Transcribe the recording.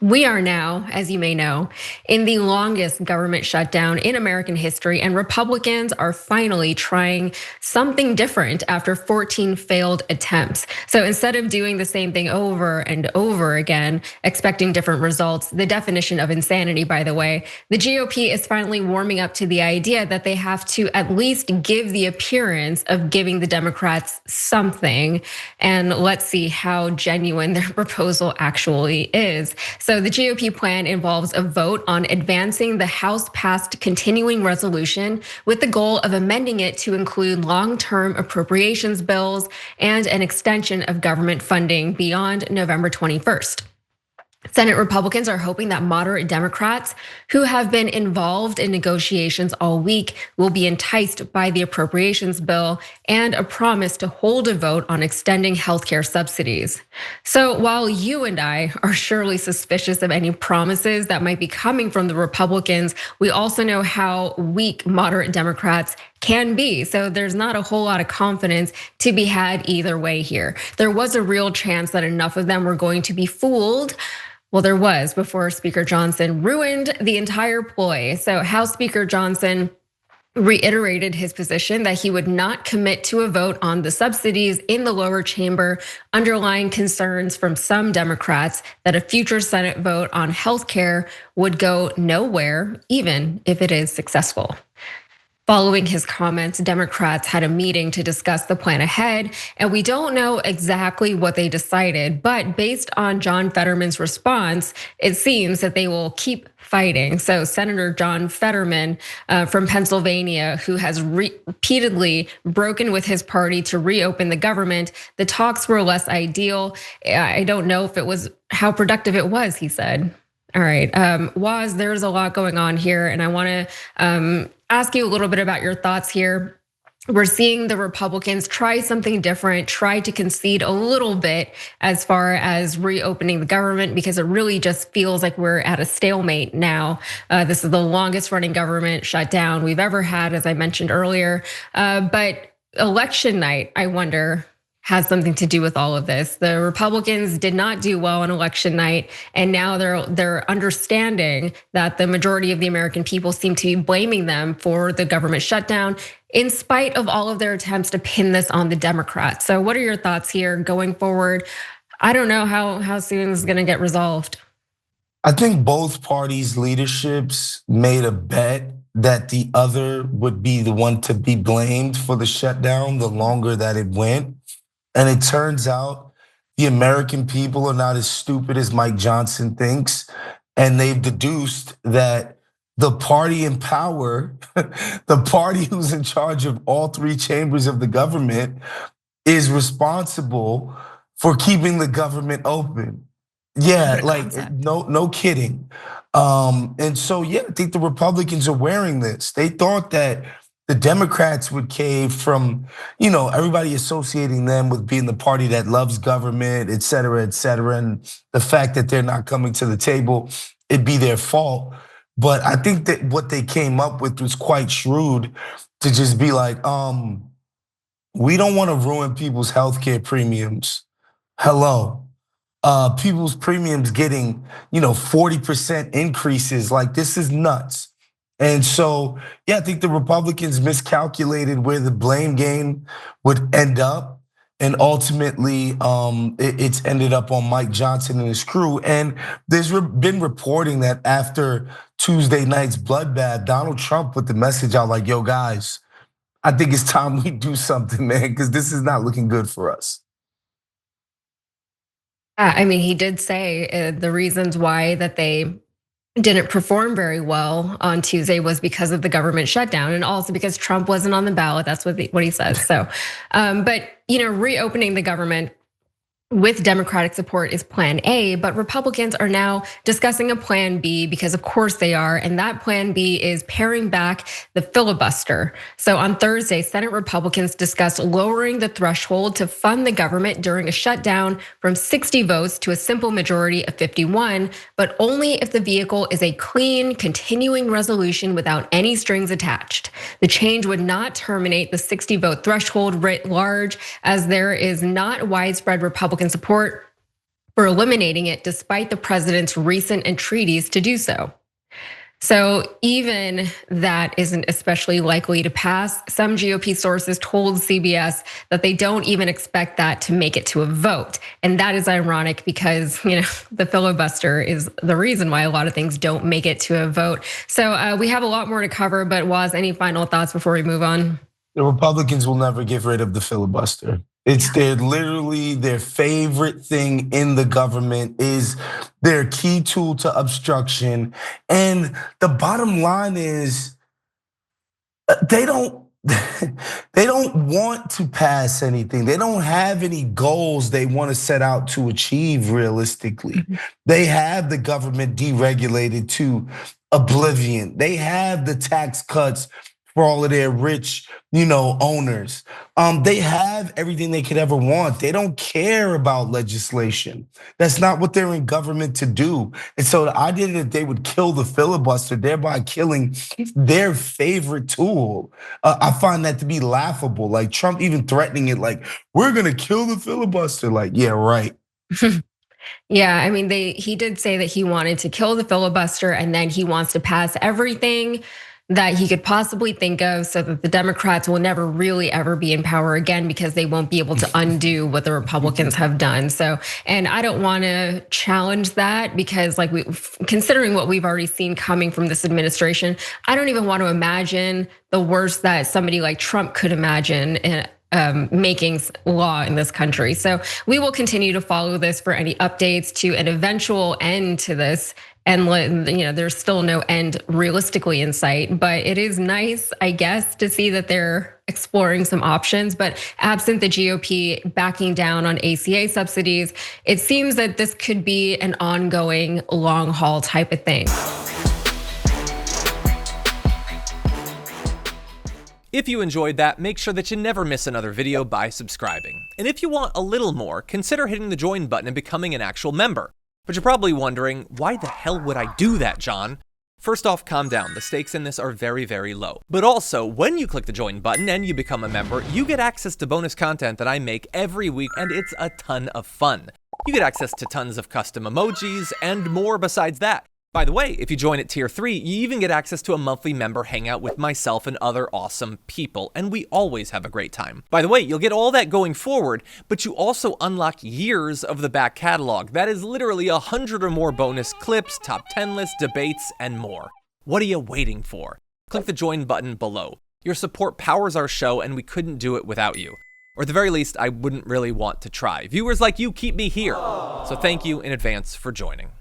We are now, as you may know, in the longest government shutdown in American history, and Republicans are finally trying something different after 14 failed attempts. So instead of doing the same thing over and over again, expecting different results, the definition of insanity, by the way, the GOP is finally warming up to the idea that they have to at least give the appearance of giving the Democrats something. And let's see how genuine their proposal actually is. So the GOP plan involves a vote on advancing the House-passed continuing resolution with the goal of amending it to include long-term appropriations bills and an extension of government funding beyond November 21st. Senate Republicans are hoping that moderate Democrats who have been involved in negotiations all week will be enticed by the appropriations bill and a promise to hold a vote on extending healthcare subsidies. So while you and I are surely suspicious of any promises that might be coming from the Republicans, we also know how weak moderate Democrats can be. So there's not a whole lot of confidence to be had either way here. There was a real chance that enough of them were going to be fooled. Well, there was before Speaker Johnson ruined the entire ploy. So House Speaker Johnson reiterated his position that he would not commit to a vote on the subsidies in the lower chamber, underlying concerns from some Democrats that a future Senate vote on healthcare would go nowhere, even if it is successful. Following his comments, Democrats had a meeting to discuss the plan ahead, and we don't know exactly what they decided, but based on John Fetterman's response, it seems that they will keep fighting. So Senator John Fetterman from Pennsylvania, who has repeatedly broken with his party to reopen the government, the talks were less ideal. I don't know if it was how productive it was, he said. All right, Woz, there's a lot going on here, and I want to ask you a little bit about your thoughts here. We're seeing the Republicans try something different, try to concede a little bit as far as reopening the government, because it really just feels like we're at a stalemate now. This is the longest running government shutdown we've ever had, as I mentioned earlier. But election night, I wonder, has something to do with all of this. The Republicans did not do well on election night, and now they're understanding that the majority of the American people seem to be blaming them for the government shutdown, in spite of all of their attempts to pin this on the Democrats. So what are your thoughts here going forward? I don't know how soon this is gonna get resolved. I think both parties' leaderships made a bet that the other would be the one to be blamed for the shutdown the longer that it went. And it turns out the American people are not as stupid as Mike Johnson thinks. And they've deduced that the party in power, the party who's in charge of all three chambers of the government, is responsible for keeping the government open. Yeah, like no kidding. And so yeah, I think the Republicans are wearing this. They thought that the Democrats would cave from, everybody associating them with being the party that loves government, et cetera, and the fact that they're not coming to the table, it'd be their fault. But I think that what they came up with was quite shrewd to just be like, we don't want to ruin people's healthcare premiums. Hello. People's premiums getting, 40% increases. Like, this is nuts. And so, yeah, I think the Republicans miscalculated where the blame game would end up. And ultimately, it's ended up on Mike Johnson and his crew. And there's been reporting that after Tuesday night's bloodbath, Donald Trump put the message out like, yo, guys, I think it's time we do something, man, because this is not looking good for us. I mean, he did say the reasons why that they didn't perform very well on Tuesday was because of the government shutdown, and also because Trump wasn't on the ballot. That's what he says. So, but reopening the government with Democratic support is plan A, but Republicans are now discussing a plan B, because of course they are. And that plan B is paring back the filibuster. So on Thursday, Senate Republicans discussed lowering the threshold to fund the government during a shutdown from 60 votes to a simple majority of 51, but only if the vehicle is a clean, continuing resolution without any strings attached. The change would not terminate the 60 vote threshold writ large, as there is not widespread Republican support for eliminating it despite the president's recent entreaties to do so. So even that isn't especially likely to pass. Some GOP sources told CBS that they don't even expect that to make it to a vote. And that is ironic because, the filibuster is the reason why a lot of things don't make it to a vote. So we have a lot more to cover, but Woz, any final thoughts before we move on? The Republicans will never get rid of the filibuster. It's literally their favorite thing in the government, is their key tool to obstruction. And the bottom line is they don't want to pass anything. They don't have any goals they want to set out to achieve realistically. They have the government deregulated to oblivion. They have the tax cuts for all of their rich, owners. They have everything they could ever want. They don't care about legislation. That's not what they're in government to do. And so the idea that they would kill the filibuster, thereby killing their favorite tool, I find that to be laughable. Like Trump even threatening it, like, we're gonna kill the filibuster. Like, yeah, right. Yeah, I mean, he did say that he wanted to kill the filibuster and then he wants to pass everything that he could possibly think of so that the Democrats will never really ever be in power again because they won't be able to undo what the Republicans have done. So, and I don't want to challenge that because considering what we've already seen coming from this administration, I don't even want to imagine the worst that somebody like Trump could imagine making law in this country. So we will continue to follow this for any updates to an eventual end to this. And there's still no end realistically in sight, but it is nice, I guess, to see that they're exploring some options. But absent the GOP backing down on ACA subsidies, it seems that this could be an ongoing long haul type of thing. If you enjoyed that, make sure that you never miss another video by subscribing. And if you want a little more, consider hitting the join button and becoming an actual member. But you're probably wondering, why the hell would I do that, John? First off, calm down. The stakes in this are very, very low. But also, when you click the join button and you become a member, you get access to bonus content that I make every week, and it's a ton of fun. You get access to tons of custom emojis and more besides that. By the way, if you join at tier 3, you even get access to a monthly member hangout with myself and other awesome people, and we always have a great time. By the way, you'll get all that going forward, but you also unlock years of the back catalog. That is literally 100 or more bonus clips, top 10 lists, debates, and more. What are you waiting for? Click the join button below. Your support powers our show, and we couldn't do it without you. Or at the very least, I wouldn't really want to try. Viewers like you keep me here. So thank you in advance for joining.